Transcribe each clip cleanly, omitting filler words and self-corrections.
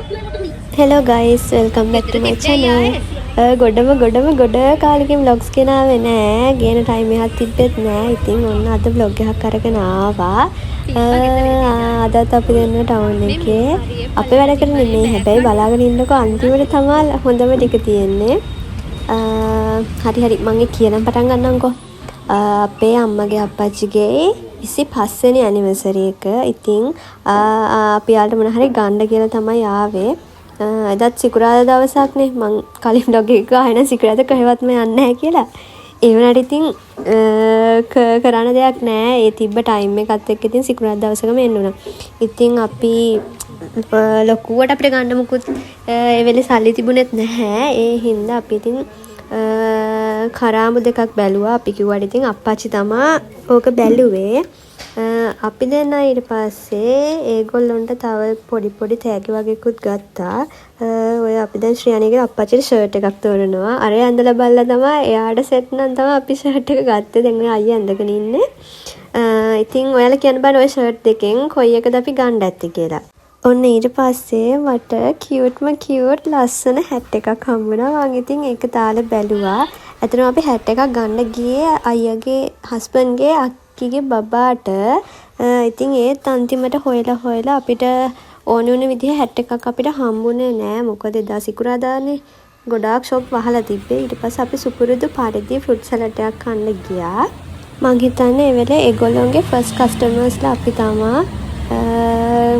Hello guys, welcome back to my channel. ගොඩ කාලෙකින් vlogs ගෙනාවේ නෑ. ගේන time එකක් තිබ්බෙත් නෑ. ඉතින් ඔන්න අද vlog එකක් අරගෙන ආවා. අදත් අපි දෙන්න ටවුන් එකේ. අපේ වැඩ කරන්නේ නෙමෙයි. හැබැයි බලාගෙන ඉන්නකෝ අන්තිමට තමයි හොඳම ටික තියෙන්නේ. හරි මම කියන්න පටන් ගන්නම්කෝ. අපේ අම්මගේ අප්පච්චිගේ 25 වෙනි ඇනිවර්සරි එක. ඉතින් අපි යාළුවට මොන හරි ගන්න කියලා තමයි ආවේ. එදත් සිකුරාදා දවසක් නේ. මං කලින් vlog එක ගහන සිකුරාදා කොහෙවත්ම යන්නේ නැහැ කියලා. ඒ වුණාට ඉතින් කරන්න දෙයක් නැහැ. ඒ තිබ්බ ටයිම් එකත් එක්ක ඉතින් සිකුරාදා දවසකම එන්න උනා. ඉතින් අපි ලොකුවට අපිට ගන්න මුකුත් ඒ වෙලේ සල්ලි තිබුණෙත් නැහැ. ඒ හින්දා අපි ඉතින් කරාමු දෙකක් බැලුවා. අපි කිව්වට ඉතින් අප්පච්චි තමා ඕක බැලුවේ. අපි දෙන්න ඊට පස්සේ ඒගොල්ලොන්ට තව පොඩි තෑගි වගේකුත් ගත්තා. ඔය අපි දැන් ශ්‍රියාණිගේ අප්පච්චිට ෂර්ට් එකක් තෝරනවා. අර ඇඳලා බලලා තමයි එයාට සෙට් නම් තමයි අපි ෂර්ට් එක ගත්තේ. දැන් ඔය අයියා ඇඳගෙන ඉන්නේ. ඉතින් ඔයාලා කියන්න බෑ ඔය ෂර්ට් දෙකෙන් කොයි එකද අපි ගන්න ඇත්තේ කියලා. ඔන්න ඊට පස්සේ මට කියුට් ලස්සන හැට් එකක් හම්බුණා. මං ඉතින් ඒක තාලේ බැලුවා. ඇත්තටම අපි හැට් එකක් ගන්න ගියේ අයියාගේ හස්බන්ඩ්ගේ අක්කිගේ බබාට. ඉතින් ඒත් අන්තිමට හොයලා අපිට ඕන විදිහ හැට් එකක් අපිට හම්බුනේ නෑ. මොකද එදා සිකුරාදානේ ගොඩාක් ෂොප් වහලා තිබ්බේ. ඊට පස්සේ අපි සුපුරුදු පරිදි ෆෘට් සලාඩ් එකක් කන්න ගියා. මං හිතන්නේ ඒ වෙලේ ඒගොල්ලෝගේ ෆස්ට් කස්ටමර්ස්ලා අපි තමා.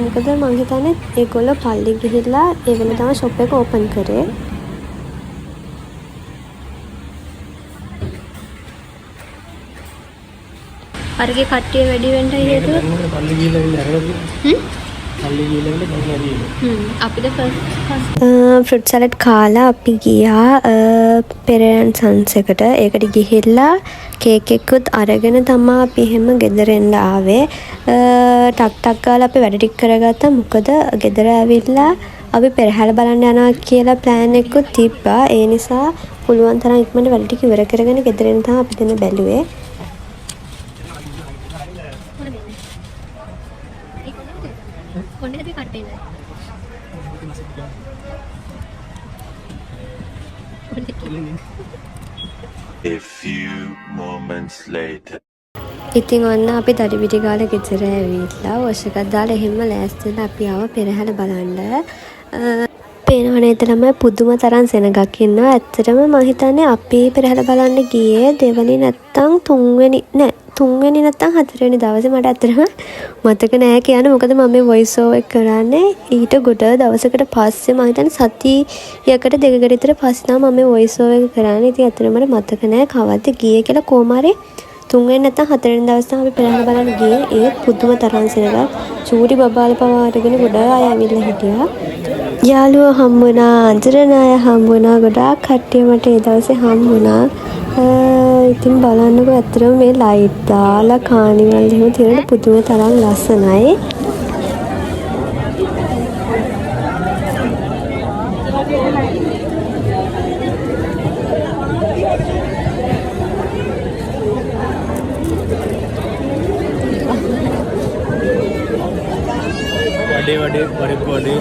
මොකද මං හිතන්නේ ඒගොල්ලෝ පල්ලි ගිහිල්ලා ඒ වෙලේ තමයි ෂොප් එක ඕපන් කරේ. අරගේ කට්ටිය වැඩි වෙන්න හේතුව පල්ලි ගිහිල්ලා අපිට ෆෘට් සලාඩ් කාලා අපි ගියා පෙරේරන් සන්ස් එකට. ඒකට ගිහිල්ලා කේක් එකකුත් අරගෙන තමයි අපි එහෙම ගෙදර එන්න ආවේ. ටක් ගාලා අපි වැඩ ටික කරගත්තා. මොකද ගෙදර ඇවිල්ලා අපි පෙරහැර බලන්න යනවා කියලා ප්ලෑන් එකකුත් තිබ්බා. ඒ නිසා පුළුවන් තරම් ඉක්මනට වැඩ ටික ඉවර කරගෙන ගෙදර එන්න තමයි අපි දෙන්න බැලුවේ. A few moments later. ඉතින් ඔන්න අපි දඩි පිටි ගාලා ගෙදර ඇවිල්ලා වොෂ් එකක් දාලා එහෙම ලෑස්තිලා අපි ආව පෙරහැර බලන්න. පේනවනේ එතනම පුදුම තරම් සෙනගක් ඉන්නවා. ඇත්තටම මම හිතන්නේ අපි පෙරහැර බලන්න ගියේ දෙවෙනි නැත්තම් තුන්වෙනි නැත්තම් හතරවෙනි දවසේ. මට ඇත්තටම මතක නෑ කියන්න. මොකද මම මේ වොයිස් ඕවර් එක කරන්නේ ඊට ගොඩ දවසකට පස්සේ. මම හිතන්නේ සතියකට දෙකකට විතර පස්සේ තමයි මම මේ වොයිස් ඕවර් එක කරන්නේ. ඉතින් ඇත්තටම මට මතක නෑ කවද්ද ගියේ කියලා. කොහොම හරි තුන්වෙනි නැත්තම් හතරවෙනි දවස් තමයි අපි පෙරහැර බලන්න ගියේ. ඒ පුදුම තරම් සෙනගක්. චූටි බබාල පවා අරගෙන ගොඩ අය ඇවිල්ලා හිටියා. යාළුවෝ හම්බුණා, අඳුරන අය හම්බුණා, ගොඩාක් කට්ටිය මට ඒ දවසේ හම්බුණා. ඉතින් බලන්නකෝ ඇත්තටම මේ ලයිට් දාලා කානිවල් එහෙම තියෙන පුදුම තරම් ලස්සනයි. වඩේ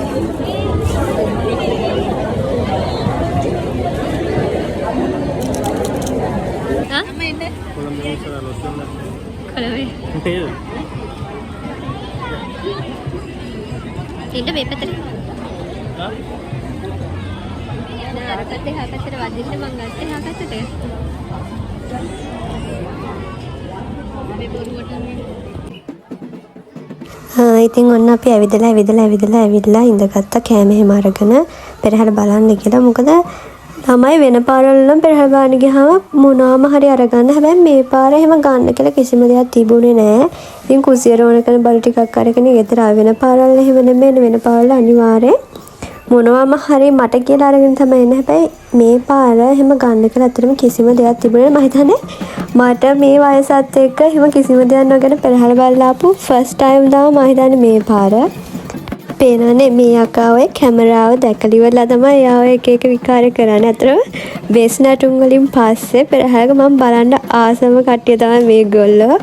ඉන්න මේ පැත්තට. අරකට එහා පැත්තට වදින්න මං ගත්තේ එහා පැත්තට. ඉතින් ඔන්න අපි ඇවිදලා ඉඳගත්තා කෑම එහෙම අරගෙන පෙරහැර බලන්න කියලා. මොකද ළමයි වෙන පාරවල නම් පෙරහැර බලන්න ගියාම මොනවාම හරි අරගන්න. හැබැයි මේ පාර එහෙම ගන්න කියලා කිසිම දෙයක් තිබුණේ නැහැ. ඉතින් කුසියට ඕන කරන බඩු ටිකක් අරගෙන ගෙදර වෙන පාරවල එහෙම නෙමෙයි. වෙන පාරවල අනිවාර්යෙන් මොනවාම හරි මට කියලා අරගෙන තමයි එන්නේ. හැබැයි මේ පාර එහෙම ගන්න කියලා අතරම කිසිම දෙයක් තිබුණේ නැහැ. මම හිතන්නේ මට මේ වයසත් එක්ක එහෙම කිසිම දෙයක් නොගෙන පෙරහැර බලලා ආපු ෆස්ට් ටයිම් තමයි මම හිතන්නේ මේ පාර. පේනවනේ මේ අකා ඔය කැමරාව දැකලා ඉවරලා තමයි එයා ඔය එක විකාර කරන්නේ. අතරම බේස් නැටුම් වලින් පස්සේ පෙරහැරක මම බලන්න ආසම කට්ටිය තමයි මේගොල්ලෝ.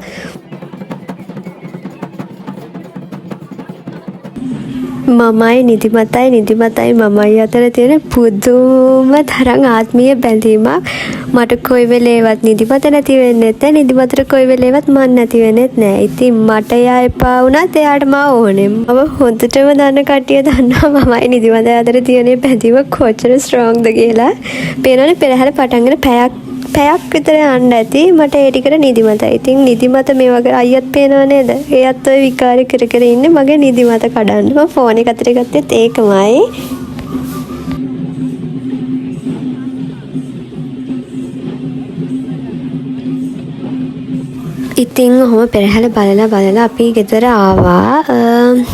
මමයි නිදිමතයි මමයි අතර තියෙන පුදුම තරම් ආත්මීය බැඳීමක්. මට කොයි වෙලේවත් නිදිමත නැති වෙන්නෙත් නැහැ. නිදිමතට කොයි වෙලේවත් මන් නැති වෙන්නෙත් නැහැ. ඉතින් මට එයා එපා වුණත් එයාට මා ඕනේ. මම හොඳටම දන්න කට්ටිය දන්නවා මමයි නිදිමත අතර තියෙන බැඳීම කොච්චර ස්ට්‍රෝංද කියලා. පේනවනේ පෙරහැර පටන් ගන්න පැයක් විතර යන්න ඇති. මට ඒ ටිකට නිදිමතයි. ඉතින් නිදිමත මේ වගේ අයියත් පේනව නේද? එයාත් ඔය විකාරේ කර ඉන්නේ මගේ නිදිමත කඩන්න. මම ෆෝන් එක අතට ගත්තෙත් ඒකමයි. ඉතින් ඔහොම පෙරහැර බලලා අපි ගෙදර ආවා.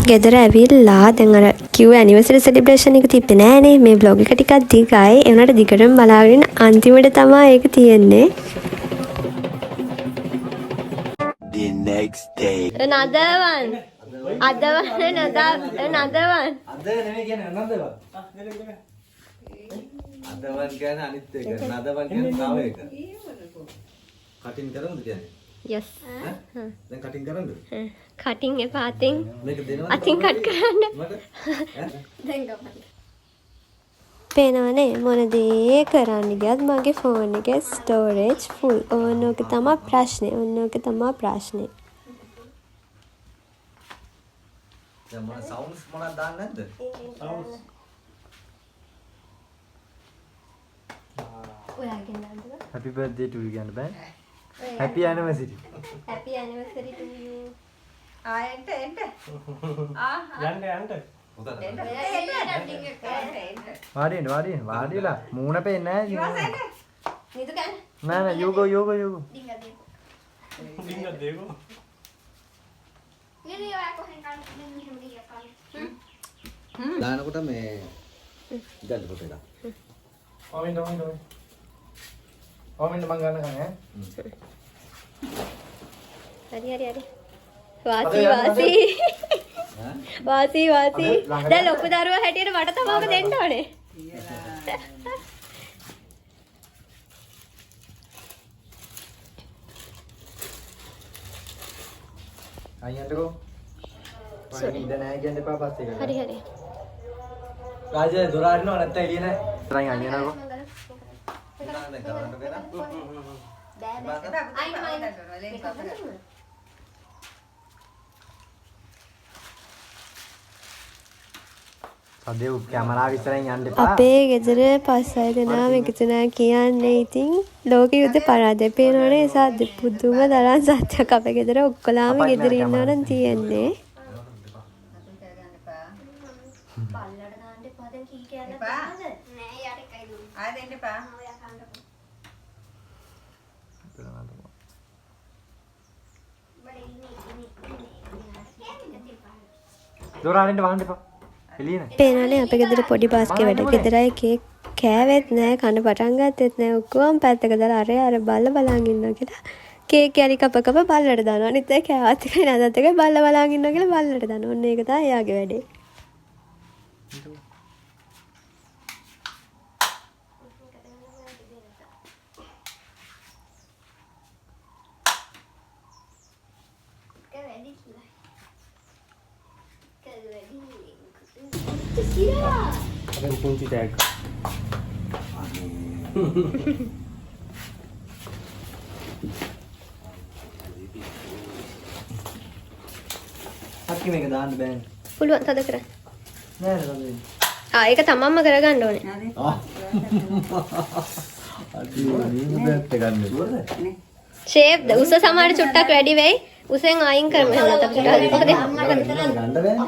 ගෙදර ඇවිල්ලා දැන් අර කිව්ව ඇනිවර්සරි සෙලිබ්‍රේෂන් එක තිබ්බේ නෑනේ. මේ vlog එක ටිකක් දිගයි. ඒ වුණාට දිගටම බලාගෙන අන්තිමට තමයි ඒක තියෙන්නේ. The next day. නදවන්. අදවන්. නෙමෙයි කියන්නේ නන්දවන්. අදවන් කියන්නේ අනිත් එක. නදවන් කියන්නේ තව එක. කටින් කරමුද කියන්නේ? yes. දැන් කටින් කරමුද? කටින් එපා අතින්. මේක දෙනවා. අතින් කට් කරන්න. මට දැන් ගමන්. පේනවනේ මොන දේ කරන්න ගියත් මගේ ෆෝන් එකේ ස්ටෝරේජ් ෆුල්. ඕනෝක තමයි ප්‍රශ්නේ. දැන් මොන සවුන්ඩ්ස් මොනවද දාන්නේ නැද්ද? Sounds. ඔයාගෙන් නන්දව. Happy birthday to you කියන්න බෑ. Happy anniversary. Happy anniversary to you. එන්ට යන්න වාඩිලා මූණ පේන්නේ නැහැ. නිදු ගන්න. නෑ you go. ඩිංග දෙකෝ දානකොට මේ ඉදල් කොට එක. ඔමින් මං ගන්න කන්නේ හරි. වාසි. දැන් ලොකු දරුවා හැටියට මට තමයි ඔක දෙන්න ඕනේ. අයියන්ටකෝ. මම ඉඳ නැහැ කියන්න එපා පස්සේ කරා. හරි. රාජේ දොර අරිනව නැත්නම් එළිය නැහැ. තරන් අයියනකෝ. නානේ කරන්න බෑ. සදේව් කැමරාව ඉස්සරහින් යන්න එපා. අපේ ගෙදර 5-6 දෙනාම එකතු වෙනා කියන්නේ ඉතින් ලෝක යුද්ධ පරාදය පේනවනේ සද්ද පුදුම තරම් සත්‍යක් අපේ ගෙදර ඔක්කොලාම ගෙදර ඉන්නවා නම් තියෙන්නේ. බල්ලට නාන්න එපා දැන් කී කියන්නත් බෑද? නෑ යාට එකයි දුන්නේ. ආයෙ දෙන්න එපා. ඔයා කන්නකො. දොර අරින්න වහන්න එපා. එළිය නැහැ. පේනවනේ අපේ ගෙදර පොඩි බාස්කේ වැඩ ගෙදරයි කේක් කෑවෙත් නෑ කන පටන් ගත්තෙත් නෑ ඔක්කොම පැත්තක දාලා අර බලන් ඉන්නවා කියලා කේක් යලි කප බල්ලට දානවා අනිත් එක කෑවත් එකයි නැදත් එකයි බලන් ඉන්නවා කියලා බල්ලට දානවා ඔන්න ඒක තමයි එයාගේ වැඩේ. අපෙන් පුංචි ටැග් හක්කි මේක දාන්න බෑනේ. පුළුවන් තද කරන්න. නෑ නේද? ඒක තමන්ම කරගන්න ඕනේ. අඩි වලින් බෑත් ගන්න ඕනේ. ෂේප් උස සමහර චුට්ටක් වැඩි වෙයි. උසෙන් අයින් කරමු එහෙනම් අපිට. මොකද? ගන්න බෑනේ.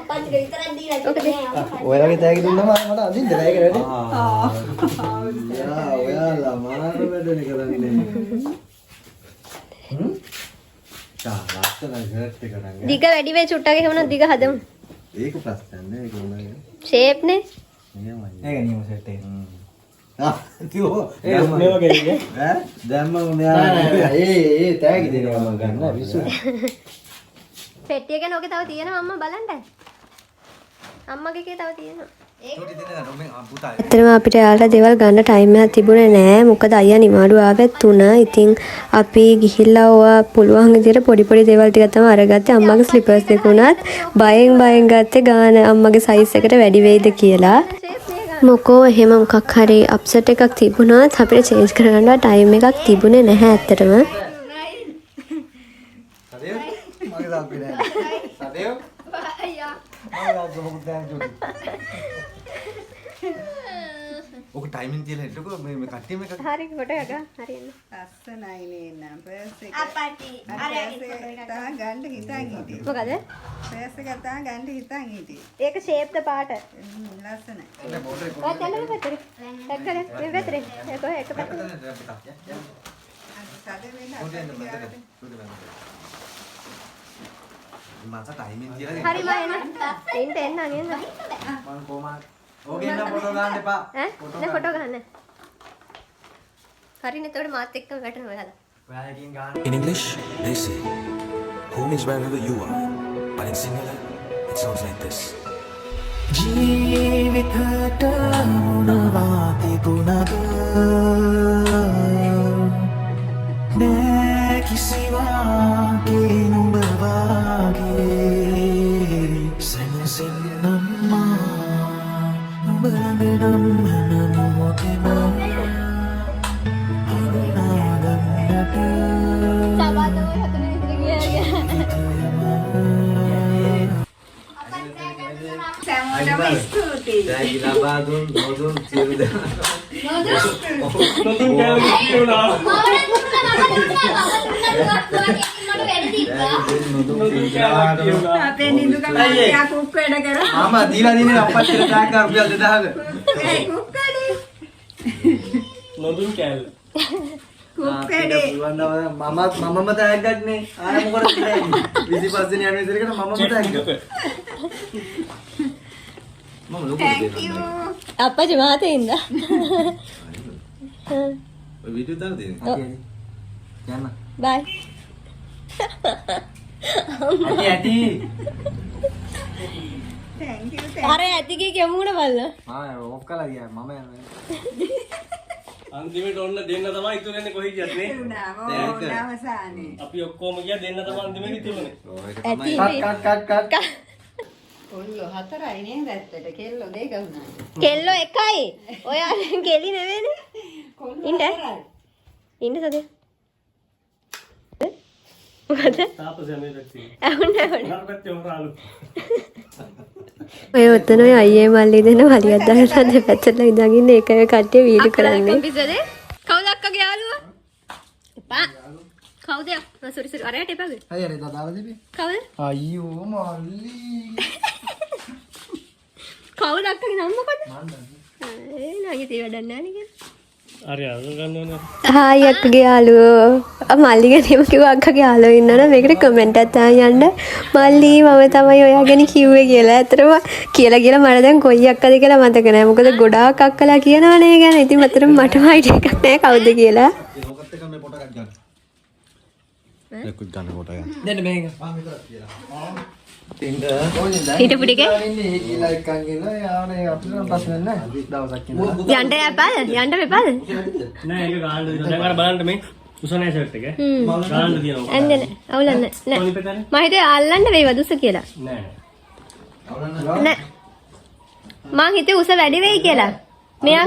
ඔයාලගේ තෑගි දුන්නම මට අදින්න බෑ ඒක වැඩි. ඔයාලා මාර වැඩනේ කරන්නේ. ලස්සන ෂර්ට් එක නංග. දිග වැඩි වෙයි චුට්ටක් එහෙම දිග හදමු. ඒක ප්‍රශ්නයක් නෑ ඒක උනාගේ. ෂේප් නේ. ඒක නියම සෙට් එක. මේ වගේ ඉන්නේ දැම්ම මෙයා ඒ තෑගි දෙනවා මම ගන්න විසු. පෙට්ටිය ගැන ඔගේ තව තියෙනවා අම්මා බලන්න. අම්මගේ කේ තව තියෙනවා. චූටි දෙන්න නෝ මේ පුතා. ඇත්තටම අපිට එයාලට දේවල් ගන්න ටයිම් එකක් තිබුණේ නෑ. මොකද අයියා නිමාඩු ආවෙත් 3. ඉතින් අපි ගිහිල්ලා ඕවා පුළුවන් විදිහට පොඩි පොඩි දේවල් ටිකක් තමයි අරගත්තේ. අම්මගේ ස්ලිපර්ස් දෙක උනත් බයෙන් ගත්තේ ගාන අම්මගේ සයිස් එකට වැඩි වෙයිද කියලා. මොකෝ එහෙම මොකක් හරි අප්සෙට් එකක් තිබුණාත් අපිට චේන්ජ් කරගන්න ටයිම් එකක් තිබුණේ නැහැ ඇත්තටම. සදේව මගේ දාපේ නෑ. සදේව අයියා මගේ දාපේ මොකද දැන් චූටි. ඔක ටයිමින් තියලා හිටකෝ මේ කට්ටියම එකක් හරි ෆොටෝ එක හරියන්න. ලස්සනයි නේනම් පර්ස් එක. අපටි තා ගන්න හිතන් හිටියේ. මොකද? පර්ස් එක තා ගන්න හිතන් හිටියේ. ඒක ෂේප් ද පාට. ලස්සනයි. ඔය යන්න පැත්තට. පැත්තට මේ පැත්තට. ඒක එක පැත්තට. මාස ටයිමින් තියලා හරි මම එන්න නේද? මම කොහමද ඕකේ ඉන්න ෆොටෝ ගන්න එපා. ඈ නේ ෆොටෝ ගන්න. හරිනේ එතකොට මාත් එක්කම වැටෙනවා ඔයාලා. ඔයාලකින් ගන්න. In English, they say, home is wherever you are. But in Sinhala, it sounds like this. ජීවිතට මුණවා තිබුණද නෑ කිසිවාගේ නුඹ වාගේ සැනසෙන්නම්මා නුඹ ළඟනම් හැම මොහොතෙම සෑමෝටම ස්තුතියි. දැන් ඉලබා දුන් නොදුන් සියලු දෙනා. නොදුන් කෑලි කියනවා. අපේ නිදුකම යා කුක් වැඩ කරා. මාමා දීලා දිනේ අපච්චිට ටැග් කරා රුපියල් 2000ක. ඒ කුක් කඩේ. නොදුන් කෑල්ල. කුක් කඩේ. මමම ටැග් ගන්නනේ. ආය මොකද කියන්නේ? 25 දින ඇනිවර්සරි එකට මමම ටැග් ගත්තා. මම ලොකු Thank දෙයක්. you. අප්පච්චි මාතේ ඉඳ. ඔය වීඩියෝ දාලා දෙන්න. යන්න. බයි. ඇටි. Thank you. අර ඇතිගේ කෙමුණ බලන්න. ආ ඔෆ් කළා ගියා මම යනවා. අන්තිමට ඔන්න දෙන්න තමයි ඉතුරු වෙන්නේ කොහේ ගියත් නේ. නවසානේ. අපි ඔක්කොම ගියා දෙන්න තමයි අන්තිමට ඉතුරුනේ. ඇති කට්. ඔල්ලෝ 4යි නේද ඇත්තට කෙල්ලෝ 2 වුණා. කෙල්ලෝ එකයි. ඔයා කෙලි නෙවෙයිනේ. ඉන්න. ඉන්න සදියා. මොකද? තාපසයා මේ පැත්තේ. ඇහුන්නේ අර පැත්තේ හොරාලු. ඔය ඔතන ඔය අයියේ මල්ලි දෙන වලියක් දාලා දෙපැත්තට ඉඳන් ඉන්නේ ඒක කට්ටිය වීඩියෝ කරන්නේ. කොම්පියුටරේ කවුද අක්කගේ යාළුවා? එපා. කවුද? සෝරි අරයට එපාද? හරි හරි දාලා දෙපි. කවුද? අයියෝ මල්ලි. කවුද අක්කගේ නම මොකද? ඒ නගේ තේ වැඩක් නැහැ නේ. හරි අර ගන්න ඕනේ. හායි අක්කගේ යාළුවෝ. මල්ලි ගැනීම කිව්වා අක්කගේ යාළුවෝ ඉන්නවනේ මේකට කමෙන්ට් එකක් දාන්න යන්න. මල්ලි මම තමයි ඔයා ගැන කිව්වේ කියලා. ඇත්තටම කියලා මට දැන් කොයි අක්කද කියලා මතක නැහැ. මොකද ගොඩාක් අක්කලා කියනවනේ ගැන. ඉතින් මතරම මටම අයිඩියා එකක් නැහැ කවුද කියලා. ඒකත් එක මේ පොට එකක් ගන්න. එක්කුත් ගන්න පොට එක. දෙන්න මේක. ආ මෙතන තියලා. තින්ද හිටපු ටිකේ ඉන්නේ ඊලා එක්කන් ගිහලා යාවනේ අපිට නම් ප්‍රශ්න නැහැ. දවසක් ඉඳලා. යන්න එපාද? යන්න එපාද? නෑ ඒක ගාන්න දෙන්න. දැන් අර බලන්න මේ උසනේ ෂර්ට් එක. ගාන්න දිනවා. ඇන්දේ නැහැ. අවුලන්නේ නැහැ. කොනි පෙතනේ? මම හිතුවේ අල්ලන්න වේවද උස කියලා. නෑ. නෑ. මං හිතුවේ උස වැඩි වෙයි කියලා. මෙයා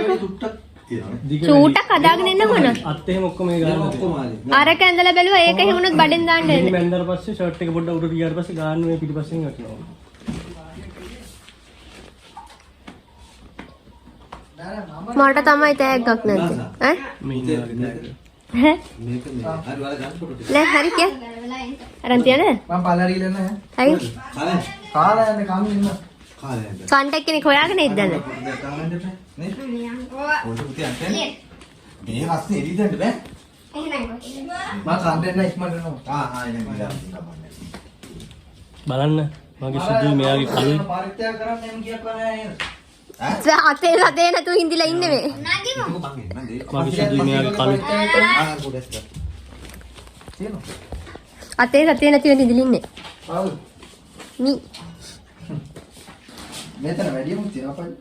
චූටක් හදාගෙන එන්න මොන? අත් එහෙම ඔක්කොම මේ ගාන්න දෙන්න. අරක ඇඳලා බැලුවා ඒක හිමුණොත් බඩෙන් දාන්න මේ එන්නේ. බැන්දර පස්සේ ෂර්ට් එක පොඩ්ඩක් උඩට ගියාට පස්සේ ගාන්න මේ පිටිපස්සෙන් වටිනවා. මට තමයි තෑග්ගක් නැති. ඈ? මේ ඉන්නේ ඈ? මේක මේ හරි වල ගන්න පොට ටික. නෑ හරි කිය. අරන් තියන්නේ? මම පල්ලාරි ගිහලා නැහැ. ඇයි? කාලා යන්නේ කම් ඉන්න. කාලා යන්නේ. කන්ටැක්ට් කෙනෙක් හොයාගෙන ඉද්දන්නේ. නේ? ඔය පුතේ අතේ. මේ හස්නේ එළිය දෙන්න බෑ. මම කන්ටෙන්ට් එක ඉක්මනට යනවා. බලන්න මගේ සුදුයි මෙයාගේ කලින් පරිත්‍යාග කරන්න එම් කියක්ව නැහැ නේද? අතේ සතේ නැතුව හින්දිලා ඉන්නේ මේ. මගේ සුදුයි මෙයාගේ කලින් අතේ සතේ නැතුව හින්දිලා ඉන්නේ. ආව්. මී. මෙතන වැඩියමුත් තියෙනවා අපේ.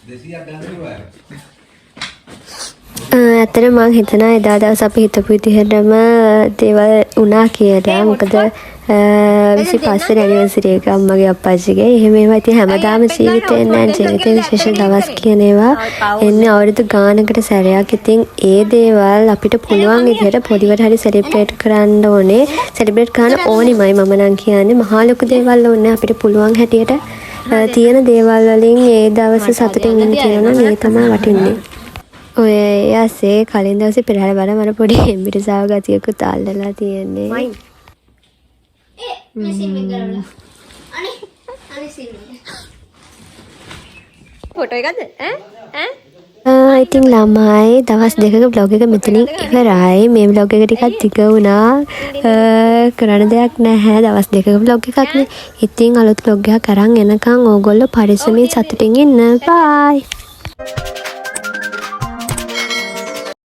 200ක් ගන්න ඉවරයි. ඇත්තට මං හිතනවා එදා දවස් අපි හිතපු විදිහටම දේවල් වුණා කියලා. මොකද 25 ඇනිවර්සරි එක අම්මගේ අප්පච්චිගේ. එහෙම ඒවා ඉතින් හැමදාම ජීවිතේ නෑ. ජීවිතේ විශේෂ දවස් කියන ඒවා එන්නේ අවුරුදු ගානකට සැරයක්. ඉතින් ඒ දේවල් අපිට පුළුවන් විදිහට පොඩිවට හරි සෙලිබ්‍රේට් කරන්න ඕනේ. සෙලිබ්‍රේට් කරන්න ඕනිමයි මම නම් කියන්නේ. මහා ලොකු දේවල් ඕනේ අපිට පුළුවන් හැටියට තියෙන දේවල් වලින් ඒ දවස් සතුටින් ඉන්න තියෙනවා නම් ඒ තමයි වටින්නේ. ඔය යසේ කලින් දවසේ පෙරහැර බලම අර පොඩි එම්බිරිසාව ගතියකුත් අල්ලලා තියෙන්නේ. ෆොටෝ එකද ඉතින් ළමයි දවස් දෙකක බ්ලොග් එක මෙතනින් ඉවරයි. මේ බ්ලොග් එක ටිකක් දිග වුණා. කරන්න දෙයක් නැහැ. දවස් දෙකක බ්ලොග් එකක් නේ. ඉතින් අලුත් බ්ලොග් එකක් අරන් එනකන් ඕගොල්ලෝ පරිස්සමින් සතුටින් ඉන්න. බයි.